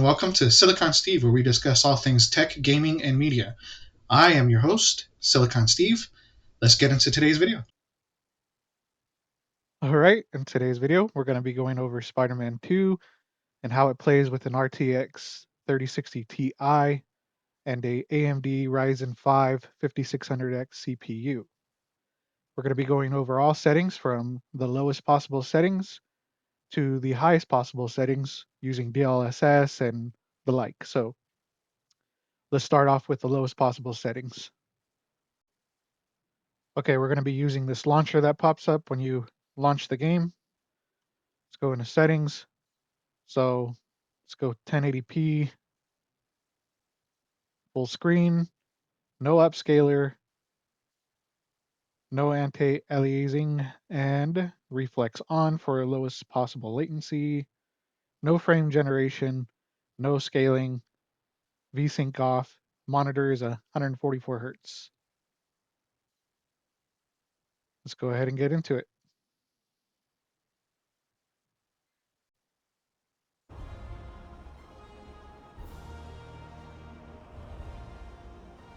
and welcome to Silicon Steve, where we discuss all things tech, gaming, and media. I am your host, Silicon Steve. Let's get into today's video. All right, in today's video, we're going to be going over Spider-Man 2 and how it plays with an RTX 3060 Ti and a AMD Ryzen 5 5600X CPU. We're going to be going over all settings from the lowest possible settings to the highest possible settings using DLSS and the like. So let's start off with the lowest possible settings. Okay, we're going to be using this launcher that pops up when you launch the game. Let's go into settings. So let's go 1080p, full screen, no upscaler, no anti-aliasing, and reflex on for lowest possible latency, no frame generation, no scaling, VSync off, monitor is 144 hertz. Let's go ahead and get into it.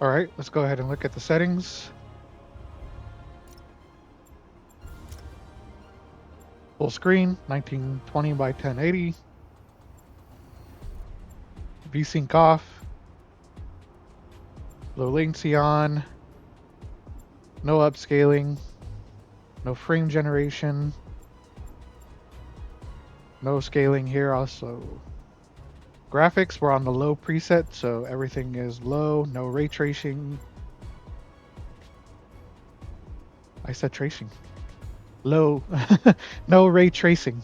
All right, let's go ahead and look at the settings. Full screen, 1920 by 1080. VSync off. Low latency on. No upscaling. No frame generation. No scaling here also. Graphics, we're on the low preset, so everything is low. No ray tracing. I said tracing. Low. No ray tracing.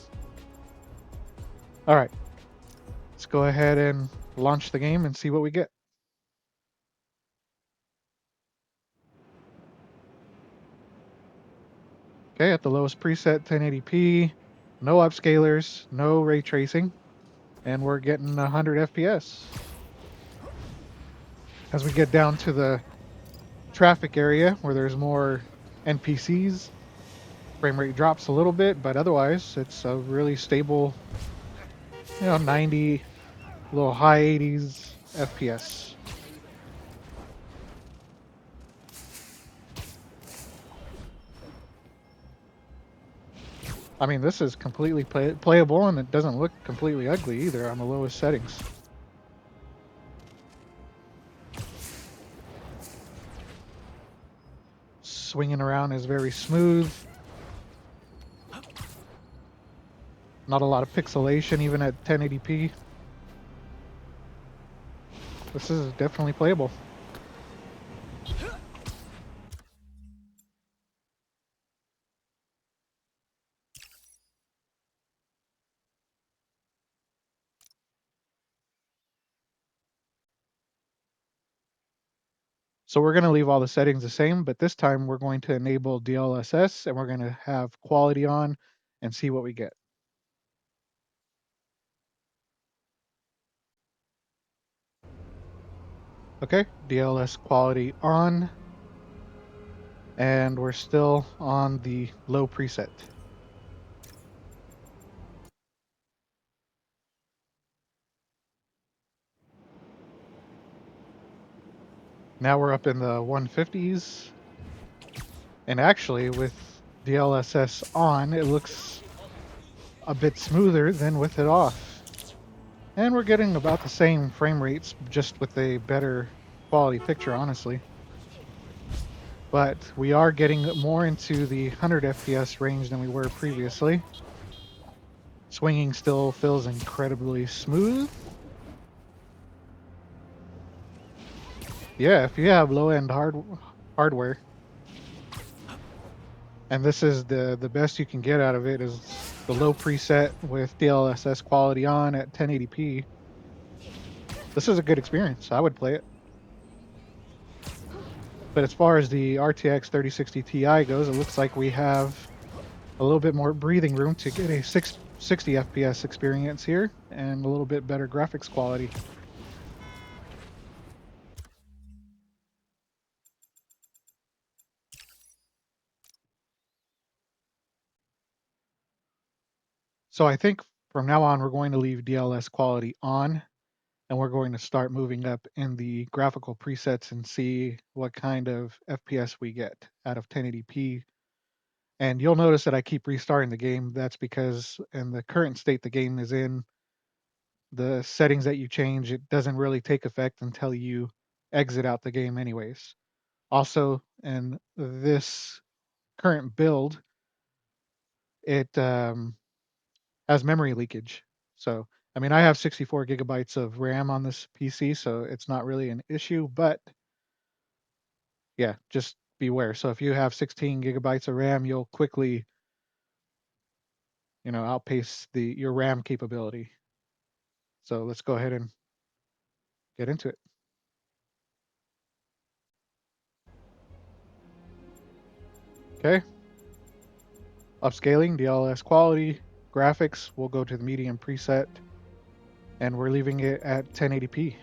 All right. Let's go ahead and launch the game and see what we get. Okay, at the lowest preset, 1080p. No upscalers, no ray tracing. And we're getting 100 FPS. As we get down to the traffic area where there's more NPCs, frame rate drops a little bit, but otherwise it's a really stable, 90, little high 80s FPS. I mean, this is completely playable, and it doesn't look completely ugly either on the lowest settings. Swinging around is very smooth. Not a lot of pixelation even at 1080p. This is definitely playable. So we're going to leave all the settings the same, but this time we're going to enable DLSS and we're going to have quality on and see what we get. Okay, DLSS quality on, and we're still on the low preset. Now we're up in the 150s, and actually with DLSS on, it looks a bit smoother than with it off. And we're getting about the same frame rates, just with a better quality picture, honestly. But we are getting more into the 100 FPS range than we were previously. Swinging still feels incredibly smooth. Yeah, if you have low-end hardware, and this is the best you can get out of it, is the low preset with DLSS quality on at 1080p. This is a good experience. I would play it. But as far as the RTX 3060 Ti goes, it looks like we have a little bit more breathing room to get a 60 FPS experience here and a little bit better graphics quality. So I think from now on, we're going to leave DLSS quality on And we're going to start moving up in the graphical presets and see what kind of FPS we get out of 1080p. And you'll notice that I keep restarting the game. That's because in the current state the game is in, the settings that you change, it doesn't really take effect until you exit out the game anyways. Also, in this current build, it has memory leakage. So, I mean, I have 64 gigabytes of RAM on this PC, so it's not really an issue, but yeah, just beware. So if you have 16 gigabytes of RAM, you'll quickly, outpace your RAM capability. So let's go ahead and get into it. Okay. Upscaling, DLSS quality, graphics, we'll go to the medium preset, and we're leaving it at 1080p.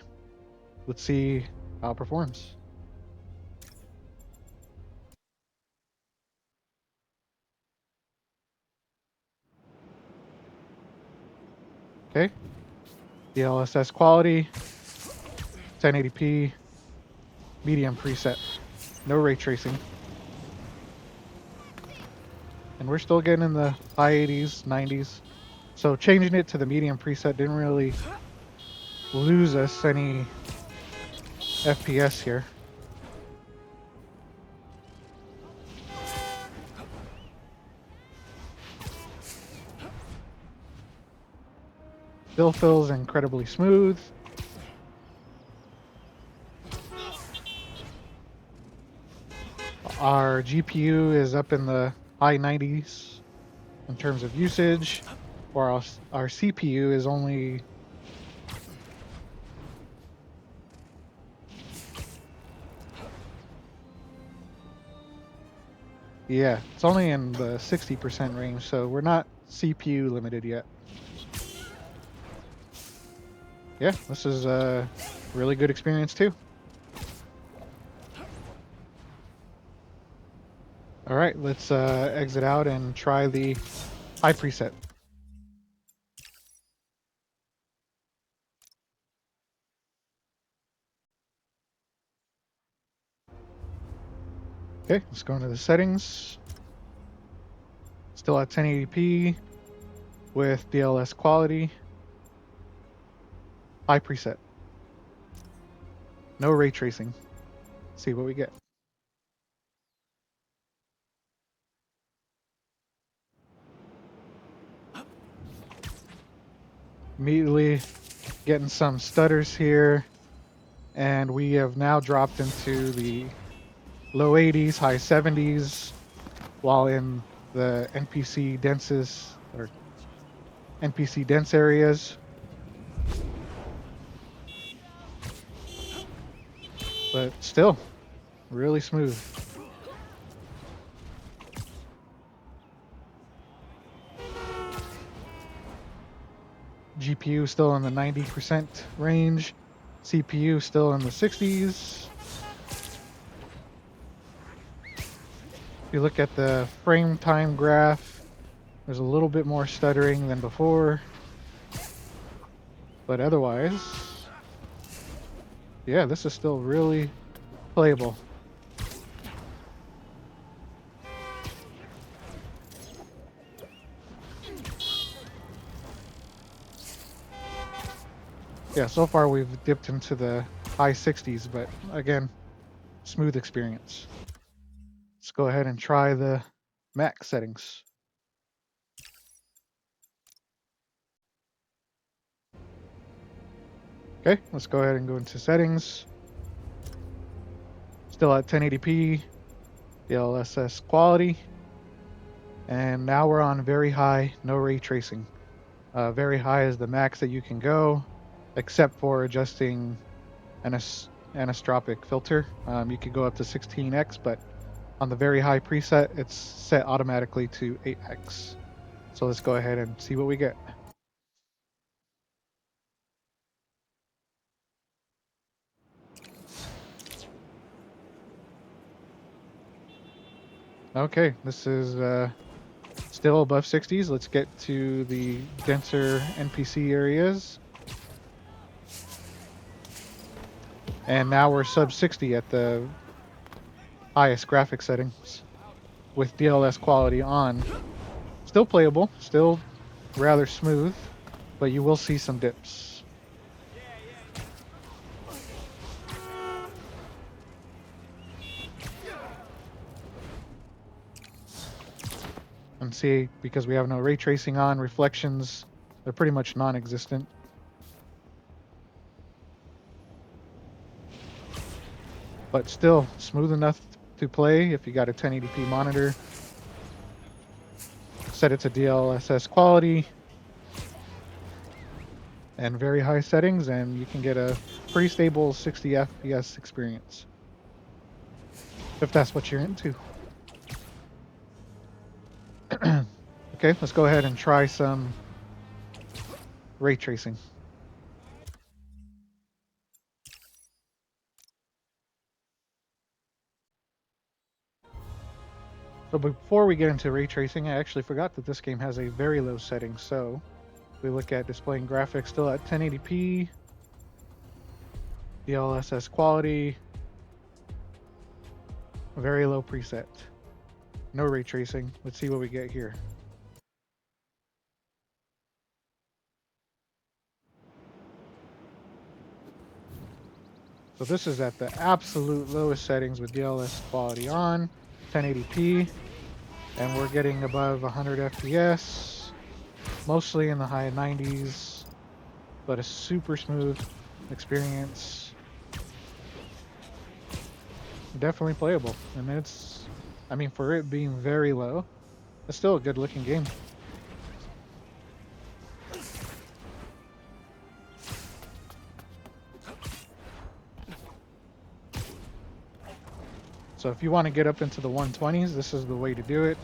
Let's see how it performs. Okay. DLSS quality, 1080p, medium preset, no ray tracing. And we're still getting in the high 80s, 90s. So changing it to the medium preset didn't really lose us any FPS here. Still feels incredibly smooth. Our GPU is up in the high 90s in terms of usage, while our CPU is only it's only in the 60% range, so we're not CPU limited yet. Yeah, this is a really good experience too. All right, let's exit out and try the high preset. Okay, let's go into the settings. Still at 1080p with DLSS quality. High preset. No ray tracing. Let's see what we get. Immediately getting some stutters here, and we have now dropped into the low 80s, high 70s, while in the NPC dense areas. But still, really smooth. GPU still in the 90% range. CPU still in the 60s. If you look at the frame time graph, there's a little bit more stuttering than before. But otherwise, yeah, this is still really playable. Yeah, so far we've dipped into the high 60s, but again, smooth experience. Let's go ahead and try the max settings. Okay, let's go ahead and go into settings. Still at 1080p, DLSS quality. And now we're on very high, no ray tracing. Very high is the max that you can go, except for adjusting anisotropic filter. You could go up to 16x, but on the very high preset, it's set automatically to 8x. So let's go ahead and see what we get. Okay, this is still above 60s. Let's get to the denser NPC areas. And now we're sub 60 at the highest graphic settings with DLSS quality on. Still playable, still rather smooth, but you will see some dips. And see, because we have no ray tracing on, reflections, they're pretty much non-existent. But still smooth enough to play if you got a 1080p monitor. Set it to DLSS quality and very high settings, and you can get a pretty stable 60 FPS experience. If that's what you're into. Okay, let's go ahead and try some ray tracing. So before we get into ray tracing, I actually forgot that this game has a very low setting. So we look at displaying graphics still at 1080p, DLSS quality, very low preset, no ray tracing. Let's see what we get here. So this is at the absolute lowest settings with DLSS quality on, 1080p, and we're getting above 100 FPS, mostly in the high 90s, but a super smooth experience. Definitely playable, and it's, I mean, for it being very low, it's still a good looking game. So if you want to get up into the 120s, this is the way to do it.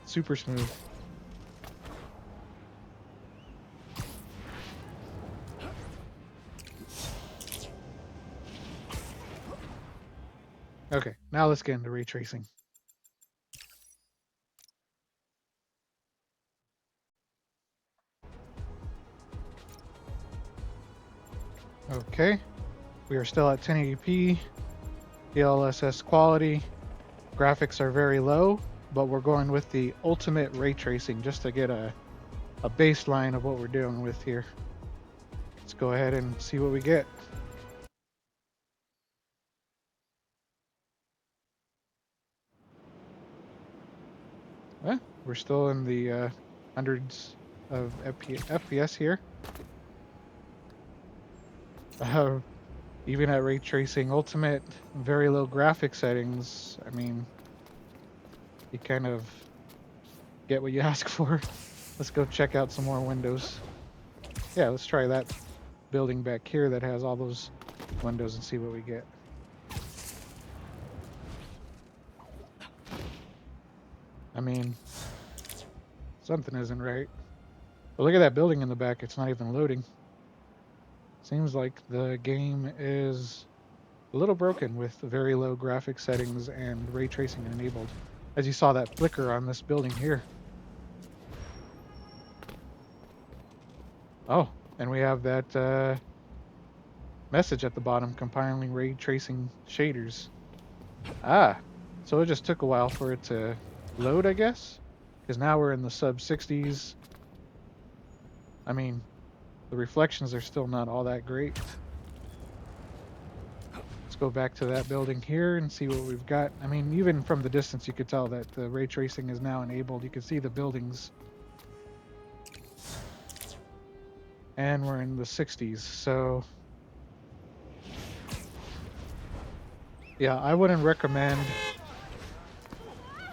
Super smooth. Okay, now let's get into ray tracing. Okay, we are still at 1080p, DLSS quality. Graphics are very low, but we're going with the ultimate ray tracing just to get a baseline of what we're dealing with here. Let's go ahead and see what we get. We're still in the hundreds of FPS here. Even at ray tracing ultimate, very low graphic settings, I mean, you kind of get what you ask for. Let's go check out some more windows. Yeah, let's try that building back here that has all those windows and see what we get. I mean, something isn't right. But look at that building in the back, it's not even loading. Seems like the game is a little broken with very low graphic settings and ray tracing enabled. As you saw that flicker on this building here. Oh, and we have that message at the bottom, compiling ray tracing shaders. Ah, so it just took a while for it to load, I guess? Because now we're in the sub 60s. I mean, the reflections are still not all that great. Let's go back to that building here and see what we've got. I mean, even from the distance you could tell that the ray tracing is now enabled. You can see the buildings. And we're in the 60s, so yeah, I wouldn't recommend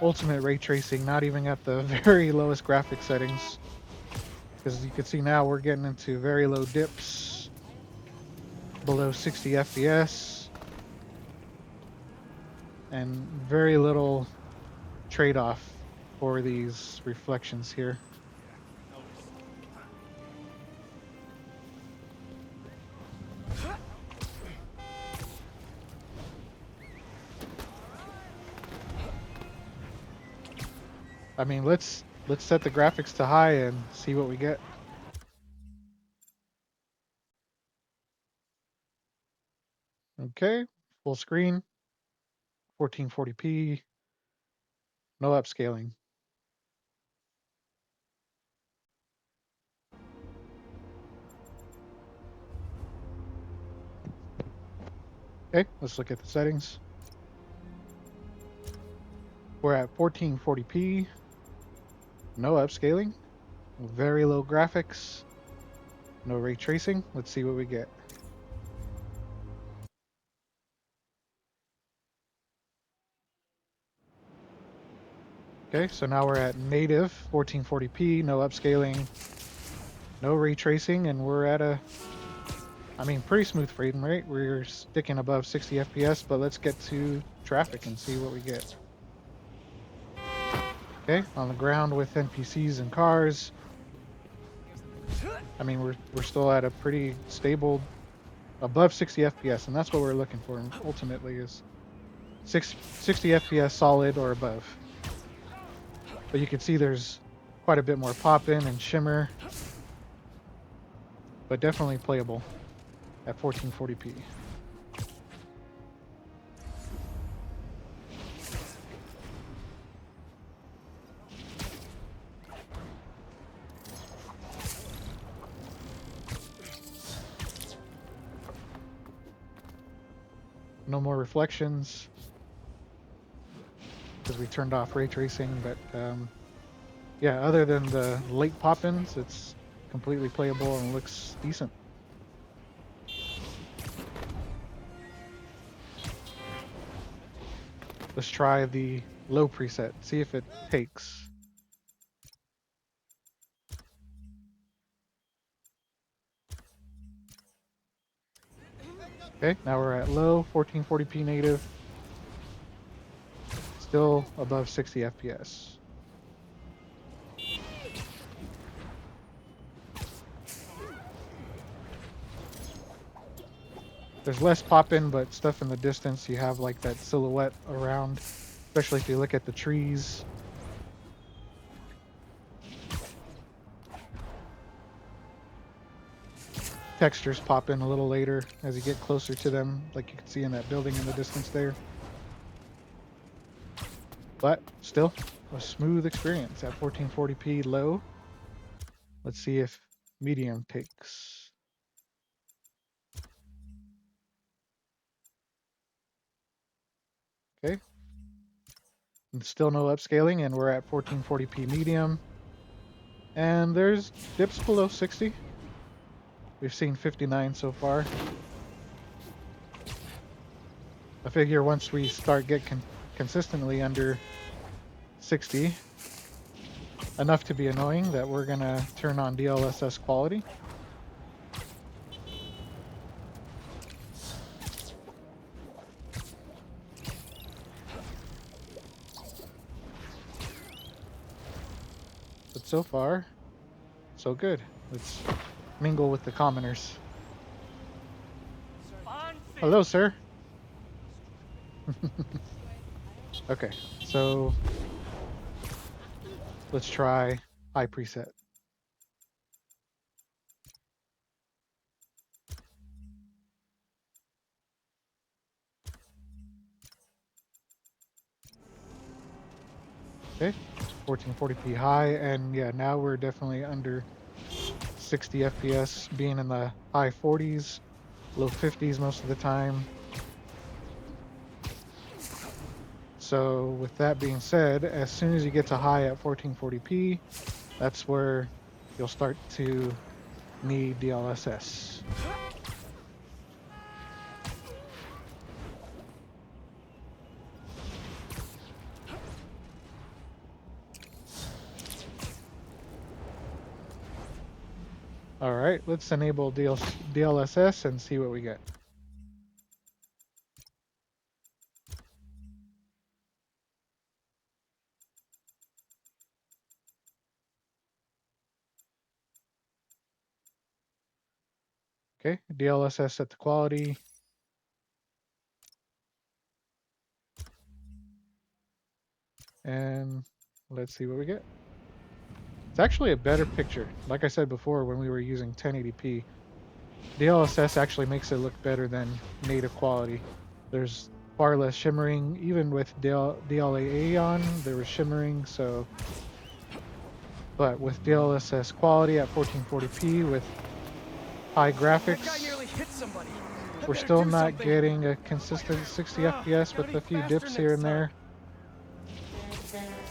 ultimate ray tracing, not even at the very lowest graphic settings. Because you can see now we're getting into very low dips, below 60 FPS, and very little trade-off for these reflections here. I mean, let's set the graphics to high and see what we get. Okay, full screen, 1440p, no upscaling. Okay, let's look at the settings. We're at 1440p, no upscaling, very low graphics, no ray tracing. Let's see what we get. Okay, so now we're at native 1440p, no upscaling, no ray tracing, and we're at a, pretty smooth frame rate. We're sticking above 60 FPS, but let's get to traffic and see what we get. Okay, on the ground with NPCs and cars. We're still at a pretty stable, above 60 FPS, and that's what we're looking for ultimately is 60 FPS solid or above. But you can see there's quite a bit more pop in and shimmer, but definitely playable at 1440p. No more reflections because we turned off ray tracing, but yeah, other than the late pop-ins, it's completely playable and looks decent. Let's try the low preset, see if it takes. Okay, now we're at low, 1440p native. Still above 60 FPS. There's less pop-in, but stuff in the distance, you have like that silhouette around, especially if you look at the trees. Textures pop in a little later as you get closer to them, like you can see in that building in the distance there. But still, a smooth experience at 1440p low. Let's see if medium takes. Okay. And still no upscaling, and we're at 1440p medium. And there's dips below 60. We've seen 59 so far. I figure once we start getting consistently under 60, enough to be annoying, that we're gonna turn on DLSS quality. But so far, so good. Let's mingle with the commoners. Hello, sir. Okay, so let's try high preset. Okay, 1440p high, and yeah, now we're definitely under 60 FPS, being in the high 40s, low 50s most of the time. So with that being said, as soon as you get to high at 1440p, that's where you'll start to need DLSS. All right, let's enable DLSS and see what we get. Okay, DLSS set to quality. And let's see what we get. It's actually a better picture. Like I said before, when we were using 1080p, DLSS actually makes it look better than native quality. There's far less shimmering. Even with DLAA on, there was shimmering, so... But with DLSS quality at 1440p with high graphics, we're still not getting a consistent 60 FPS with a few dips here and there.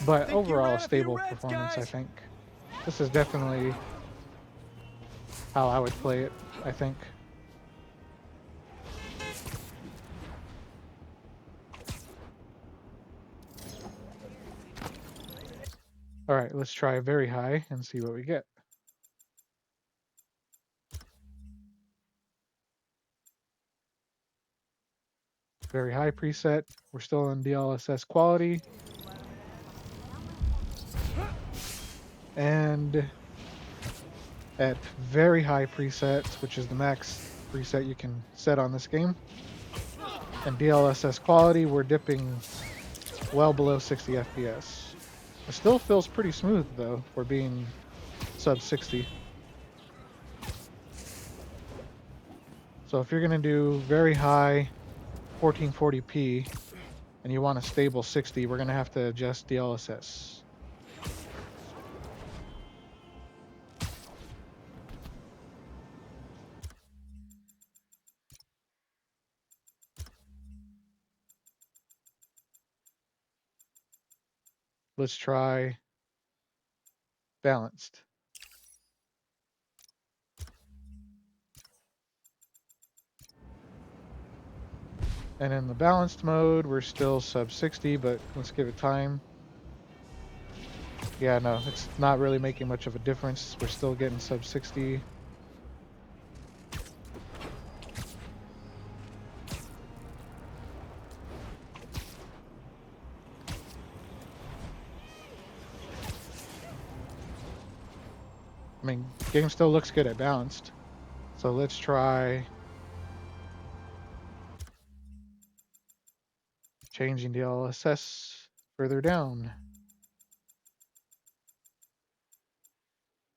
But overall, stable performance, I think. This is definitely how I would play it, I think. Alright, let's try very high and see what we get. Very high preset. We're still in DLSS quality. And at very high presets, which is the max preset you can set on this game, and DLSS quality, we're dipping well below 60 FPS. It still feels pretty smooth though, for being sub 60. So if you're gonna do very high 1440p and you want a stable 60, we're gonna have to adjust DLSS. Let's try balanced. And in the balanced mode, we're still sub 60, but let's give it time. Yeah, no, it's not really making much of a difference. We're still getting sub 60. I mean, game still looks good at balanced. So let's try changing the DLSS further down.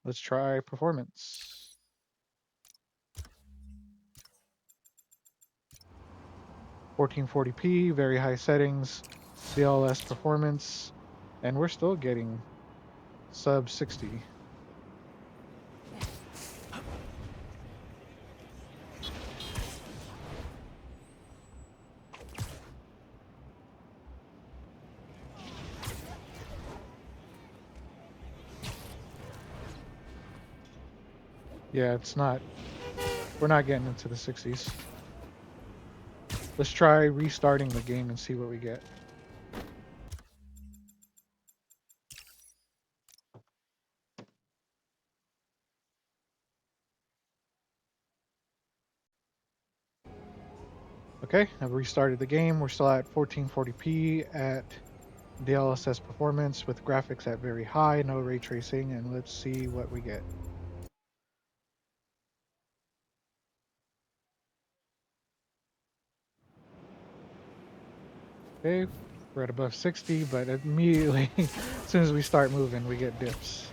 Let's try performance. (1440p), very high settings, DLSS performance, and we're still getting sub 60. Yeah, it's not, we're not getting into the 60s. Let's try restarting the game and see what we get. Okay, I've restarted the game. We're still at 1440p at DLSS performance with graphics at very high, no ray tracing, and let's see what we get. Okay, we're at above 60, but immediately, as soon as we start moving, we get dips.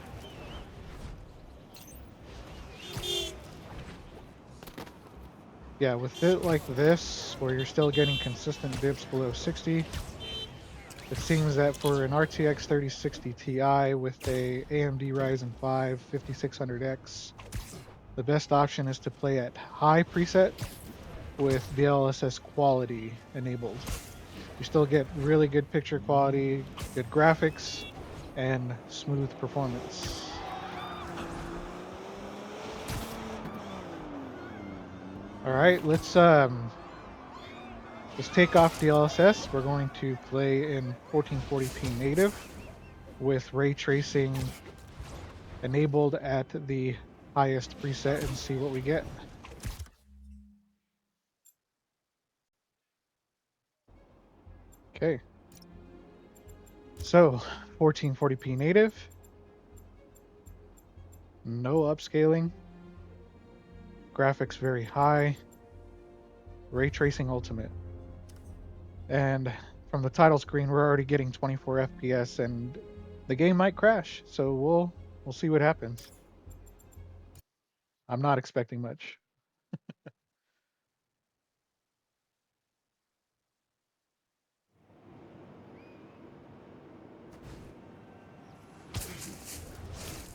Yeah, with it like this, where you're still getting consistent dips below 60, it seems that for an RTX 3060 Ti with a AMD Ryzen 5 5600X, the best option is to play at high preset with DLSS quality enabled. You still get really good picture quality, good graphics, and smooth performance. Alright, let's take off DLSS. We're going to play in 1440p native with ray tracing enabled at the highest preset and see what we get. Okay. So, 1440p native. No upscaling. Graphics very high. Ray tracing ultimate. And from the title screen, we're already getting 24 FPS, and the game might crash. So we'll see what happens. I'm not expecting much.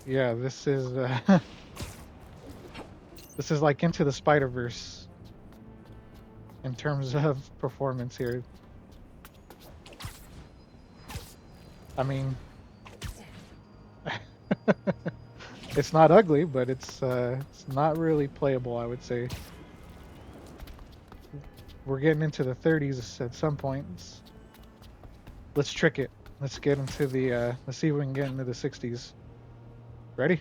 Yeah, this is this is like Into the Spider-Verse in terms of performance here. I mean, it's not ugly, but it's not really playable, I would say. We're getting into the 30s at some points. Let's trick it. Let's get into the let's see if we can get into the 60s. Ready?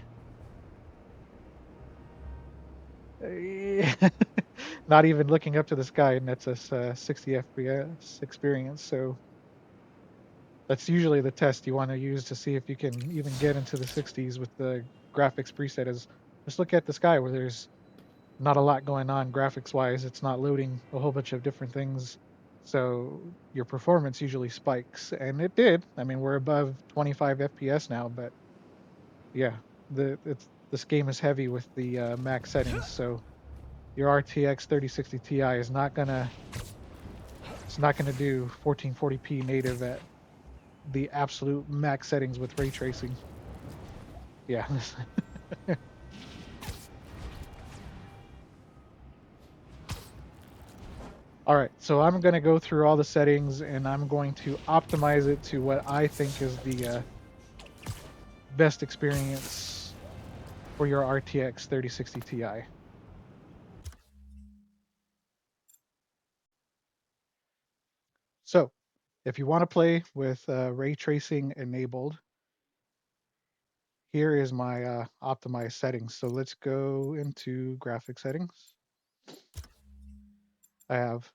Not even looking up to the sky, and that's a 60 FPS experience. So that's usually the test you want to use to see if you can even get into the 60s with the graphics preset. Is just look at the sky where there's not a lot going on graphics wise. It's not loading a whole bunch of different things. So your performance usually spikes, and it did. I mean, we're above 25 FPS now, but yeah, this game is heavy with the max settings. So your RTX 3060 Ti is not gonna do 1440p native at the absolute max settings with ray tracing. Yeah. All right, so I'm going to go through all the settings and I'm going to optimize it to what I think is the best experience for your RTX 3060 Ti. So, if you want to play with ray tracing enabled, here is my optimized settings. So let's go into graphic settings. I have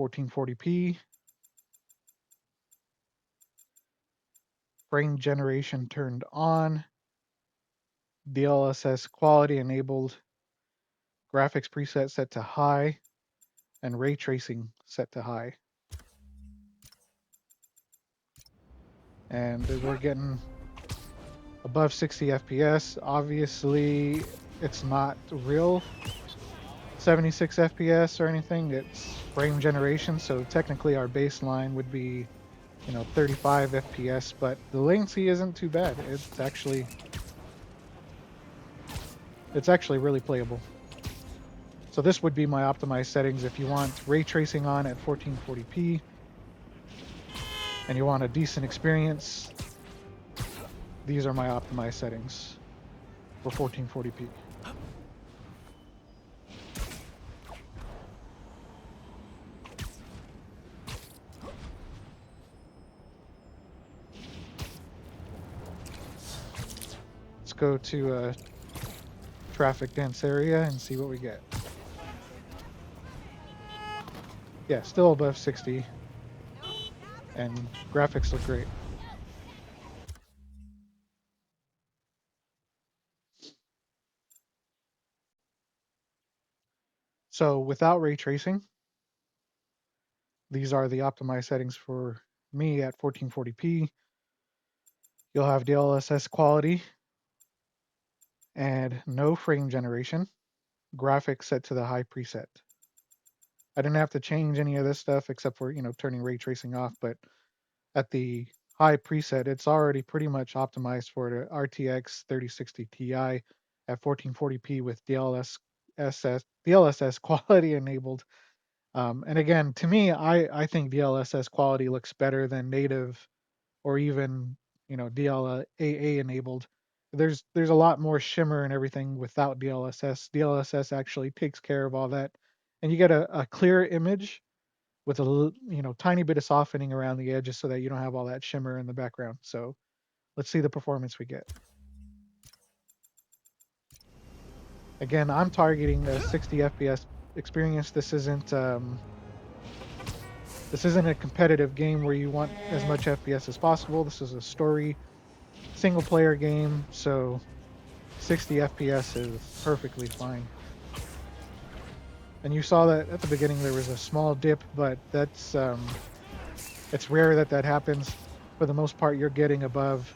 1440p, frame generation turned on, DLSS quality enabled, graphics preset set to high, and ray tracing set to high. And we're getting above 60 FPS. Obviously, it's not real 76 FPS or anything. It's frame generation, so technically our baseline would be, 35 FPS, but the latency isn't too bad. It's actually really playable. So this would be my optimized settings if you want ray tracing on at 1440p and you want a decent experience. These are my optimized settings for 1440p. Let's go to a traffic dense area and see what we get. Yeah, still above 60, and graphics look great. So without ray tracing, these are the optimized settings for me at 1440p. You'll have DLSS quality and no frame generation. Graphics set to the high preset. I didn't have to change any of this stuff except for, turning ray tracing off, but at the high preset, it's already pretty much optimized for the RTX 3060 Ti at 1440p with DLSS quality enabled. And again, to me, I think DLSS quality looks better than native or even DLAA enabled. There's a lot more shimmer and everything without DLSS. DLSS actually takes care of all that, and you get a clear image with a tiny bit of softening around the edges so that you don't have all that shimmer in the background. So let's see the performance we get. Again, I'm targeting a 60 FPS experience. This isn't a competitive game where you want as much FPS as possible. This is a story single player game, so 60 FPS is perfectly fine. And you saw that at the beginning there was a small dip, but that's it's rare that happens. For the most part, you're getting above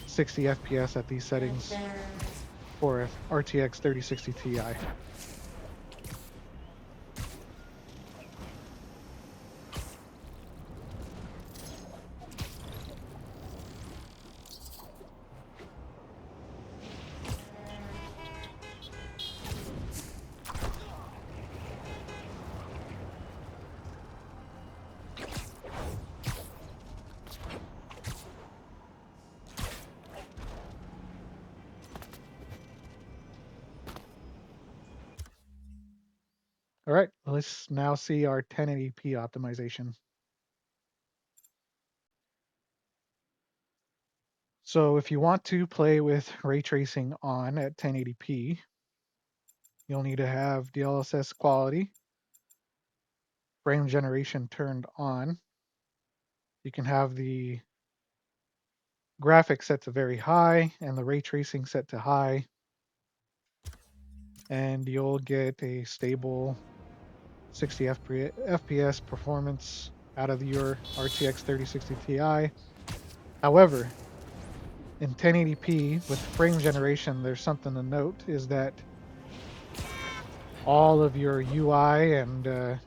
60 FPS at these settings for a RTX 3060 Ti. All right, let's now see our 1080p optimization. So if you want to play with ray tracing on at 1080p, you'll need to have DLSS quality, frame generation turned on. You can have the graphics set to very high and the ray tracing set to high, and you'll get a stable 60 FPS performance out of your RTX 3060 Ti. However, in 1080p with frame generation, there's something to note, is that all of your UI and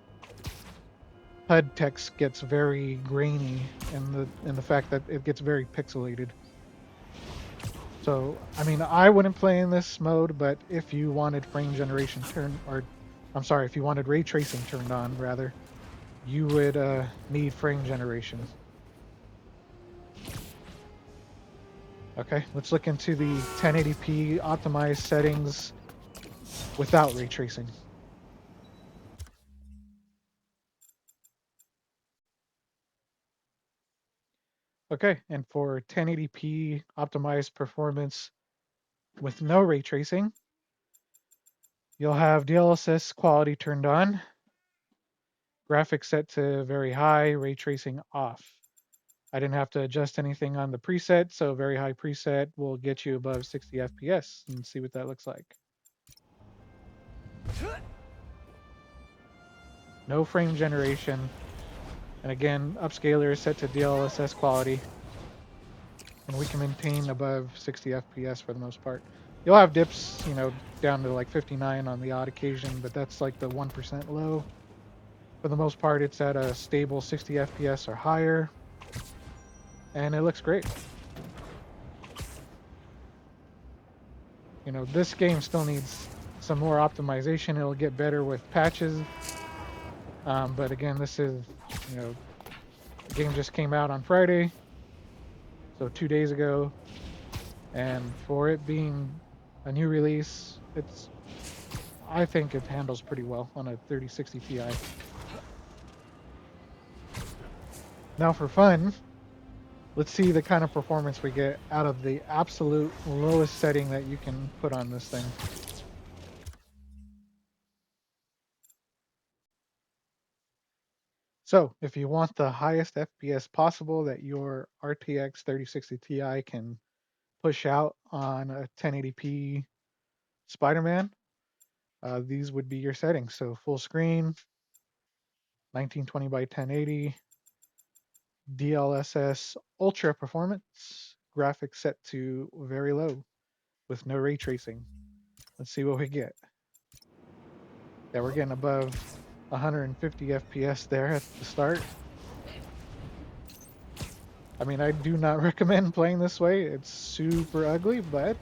HUD text gets very grainy in the fact that it gets very pixelated. So, I mean, I wouldn't play in this mode, but if you wanted frame generation if you wanted ray tracing turned on, rather, you would need frame generation. Okay, let's look into the 1080p optimized settings without ray tracing. Okay, and for 1080p optimized performance with no ray tracing, you'll have DLSS quality turned on, graphics set to very high, ray tracing off. I didn't have to adjust anything on the preset, so very high preset will get you above 60 FPS, and see what that looks like. No frame generation, and again, upscaler is set to DLSS quality, and we can maintain above 60 FPS for the most part. You'll have dips, down to like 59 on the odd occasion, but that's like the 1% low. For the most part, it's at a stable 60 FPS or higher, and it looks great. This game still needs some more optimization. It'll get better with patches, but again, this is, the game just came out on Friday, so 2 days ago, and for it being a new release, I think it handles pretty well on a 3060 Ti. Now for fun, let's see the kind of performance we get out of the absolute lowest setting that you can put on this thing. So if you want the highest FPS possible that your RTX 3060 Ti can push out on a 1080p Spider-Man, these would be your settings. So full screen, 1920 by 1080, DLSS ultra performance, graphics set to very low with no ray tracing. Let's see what we get. Yeah, we're getting above 150 FPS there at the start. I mean, I do not recommend playing this way. It's super ugly, but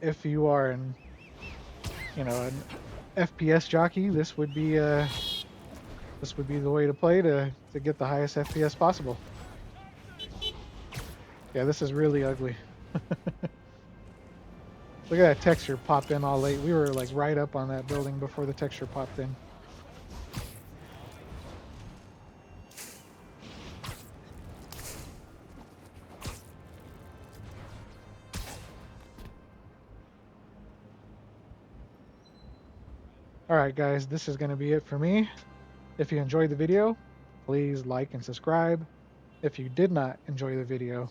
if you are an FPS jockey, this would be the way to play to get the highest FPS possible. Yeah, this is really ugly. Look at that texture popped in all late. We were like right up on that building before the texture popped in. Alright guys, this is going to be it for me. If you enjoyed the video, please like and subscribe. If you did not enjoy the video,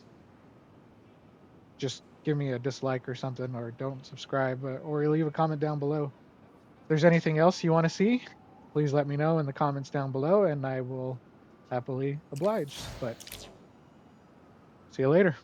just give me a dislike or something, or don't subscribe, or leave a comment down below. If there's anything else you want to see, please let me know in the comments down below, and I will happily oblige. But see you later.